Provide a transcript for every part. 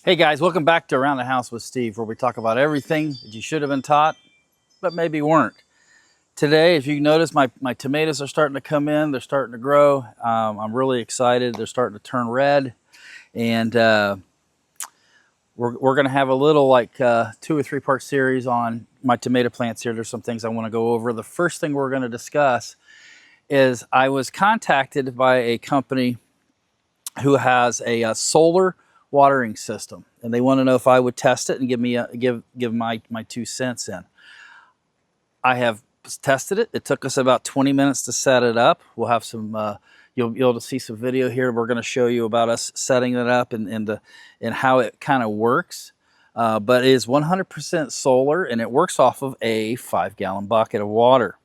Hey guys, welcome back to Around the House with Steve, where we talk about everything that you should have been taught, but maybe weren't. Today, if you notice, my tomatoes are starting to come in. They're starting to grow. I'm really excited. They're starting to turn red. And we're going to have a little 2 or 3 part series on my tomato plants here. There's some things I want to go over. The first thing we're going to discuss is I was contacted by a company who has a solar watering system, and they want to know if I would test it and give my 2 cents in. I have tested it. It took us about 20 minutes to set it up. We'll have some you'll be able to see some video here. We're going to show you about us setting it up and how it kind of works. But it is 100% solar, and it works off of a 5-gallon bucket of water.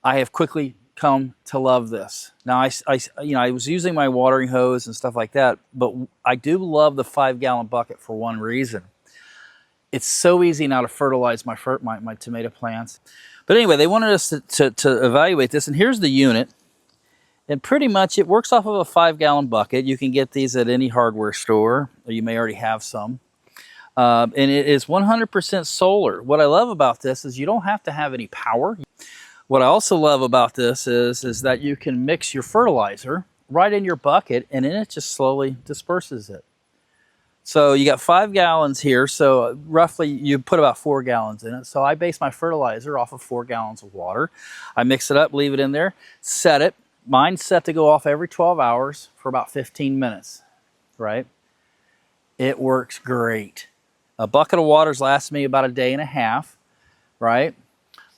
I have quickly come to love this. Now, I was using my watering hose and stuff like that, but I do love the 5-gallon bucket for one reason. It's so easy now to fertilize my tomato plants. But anyway, they wanted us to evaluate this, and here's the unit. And pretty much it works off of a 5-gallon bucket. You can get these at any hardware store, or you may already have some. And it is 100% solar. What I love about this is you don't have to have any power. What I also love about this is that you can mix your fertilizer right in your bucket, and then it just slowly disperses it. So you got 5 gallons here, so roughly you put about 4 gallons in it. So I base my fertilizer off of 4 gallons of water. I mix it up, leave it in there, set it. Mine's set to go off every 12 hours for about 15 minutes, right? It works great. A bucket of water's lasted me about a day and a half, right?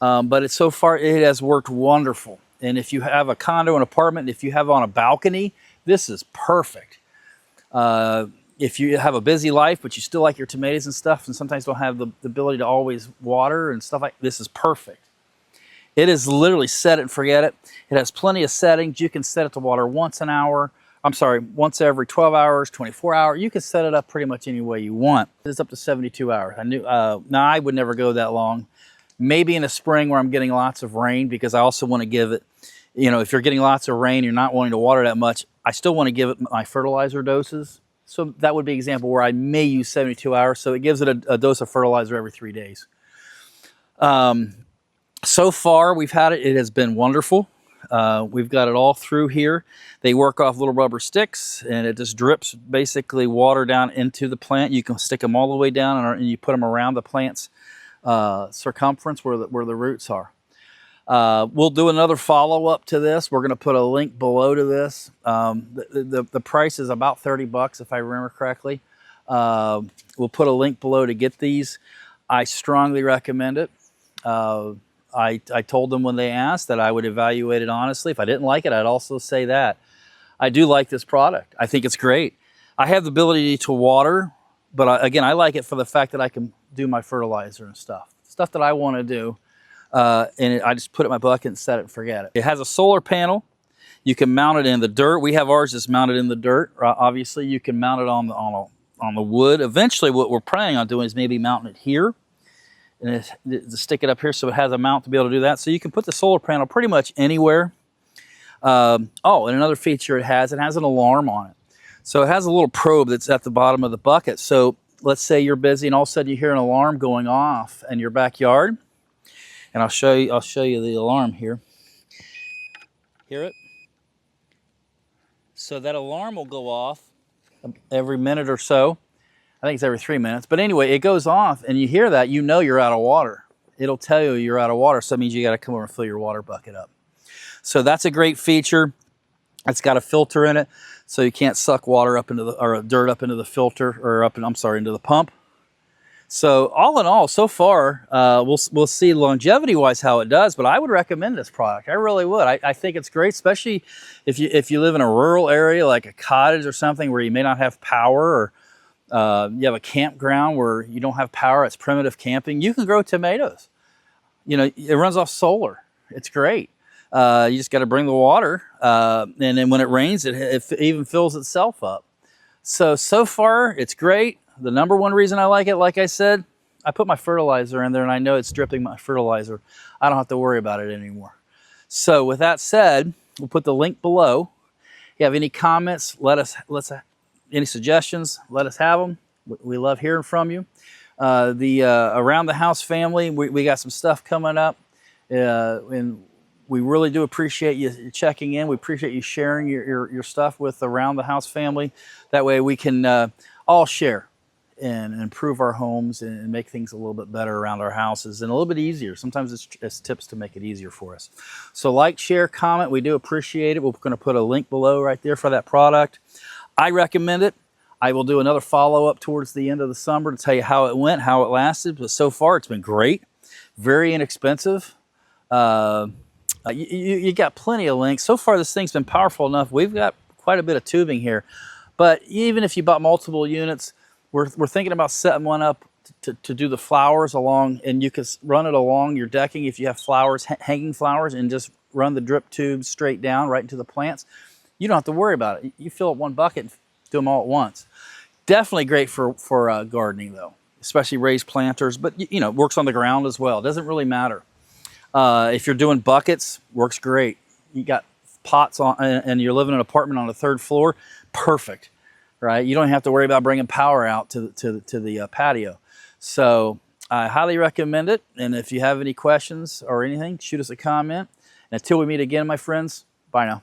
But so far it has worked wonderful. And if you have a condo, an apartment, if you have on a balcony, this is perfect. If you have a busy life, but you still like your tomatoes and stuff, and sometimes don't have the ability to always water and stuff this is perfect. It is literally set it and forget it. It has plenty of settings. You can set it to water once once every 12 hours, 24 hours. You can set it up pretty much any way you want. It's up to 72 hours. Now I would never go that long. Maybe in the spring where I'm getting lots of rain, because I also want to give it, if you're getting lots of rain, you're not wanting to water that much, I still want to give it my fertilizer doses. So that would be an example where I may use 72 hours. So it gives it a dose of fertilizer every 3 days. So far we've had it. It has been wonderful. We've got it all through here. They work off little rubber sticks, and it just drips basically water down into the plant. You can stick them all the way down, and you put them around the plant's circumference where the roots are. We'll do another follow-up to this. We're going to put a link below to this. The price is about $30 if I remember correctly. We'll put a link below to get these. I strongly recommend it. I told them when they asked that I would evaluate it honestly. If I didn't like it, I'd also say that. I do like this product. I think it's great. I have the ability to water, but again, I like it for the fact that I can do my fertilizer and stuff that I want to do. I just put it in my bucket and set it and forget it. It has a solar panel. You can mount it in the dirt. We have ours just mounted in the dirt. Obviously, you can mount it on the wood. Eventually, what we're planning on doing is maybe mounting it here and to stick it up here so it has a mount to be able to do that. So you can put the solar panel pretty much anywhere. And another feature it has an alarm on it. So it has a little probe that's at the bottom of the bucket. So let's say you're busy and all of a sudden you hear an alarm going off in your backyard. And I'll show you the alarm here. Hear it? So that alarm will go off every minute or so. I think it's every 3 minutes. But anyway, it goes off and you hear that, you're out of water. It'll tell you you're out of water. So that means you got to come over and fill your water bucket up. So that's a great feature. It's got a filter in it, so you can't suck water up into dirt up into the filter, or into the pump. So all in all, so far, we'll see longevity-wise how it does, but I would recommend this product. I really would. I think it's great, especially if you live in a rural area like a cottage or something where you may not have power, or you have a campground where you don't have power. It's primitive camping. You can grow tomatoes. It runs off solar. It's great. You just got to bring the water, and then when it rains, it even fills itself up. So far, it's great. The number one reason I like it, like I said, I put my fertilizer in there, and I know it's dripping my fertilizer. I don't have to worry about it anymore. So with that said, we'll put the link below. If you have any comments, any suggestions, let us have them. We love hearing from you. The Around the House family, we got some stuff coming up, and we really do appreciate you checking in. We appreciate you sharing your stuff with the Around the House family. That way we can all share and improve our homes and make things a little bit better around our houses and a little bit easier. Sometimes it's tips to make it easier for us. So like, share, comment. We do appreciate it. We're going to put a link below right there for that product. I recommend it. I will do another follow-up towards the end of the summer to tell you how it went, how it lasted. But so far, it's been great. Very inexpensive. You got plenty of links. So far, this thing's been powerful enough. We've got quite a bit of tubing here. But even if you bought multiple units, we're thinking about setting one up to do the flowers along, and you can run it along your decking if you have flowers, hanging flowers, and just run the drip tubes straight down right into the plants. You don't have to worry about it. You fill up one bucket and do them all at once. Definitely great for gardening though, especially raised planters, but you know, works on the ground as well. It doesn't really matter. If you're doing buckets, works great. You got pots on, and you're living in an apartment on the 3rd floor, perfect, right? You don't have to worry about bringing power out to the patio. So I highly recommend it. And if you have any questions or anything, shoot us a comment. And until we meet again, my friends, bye now.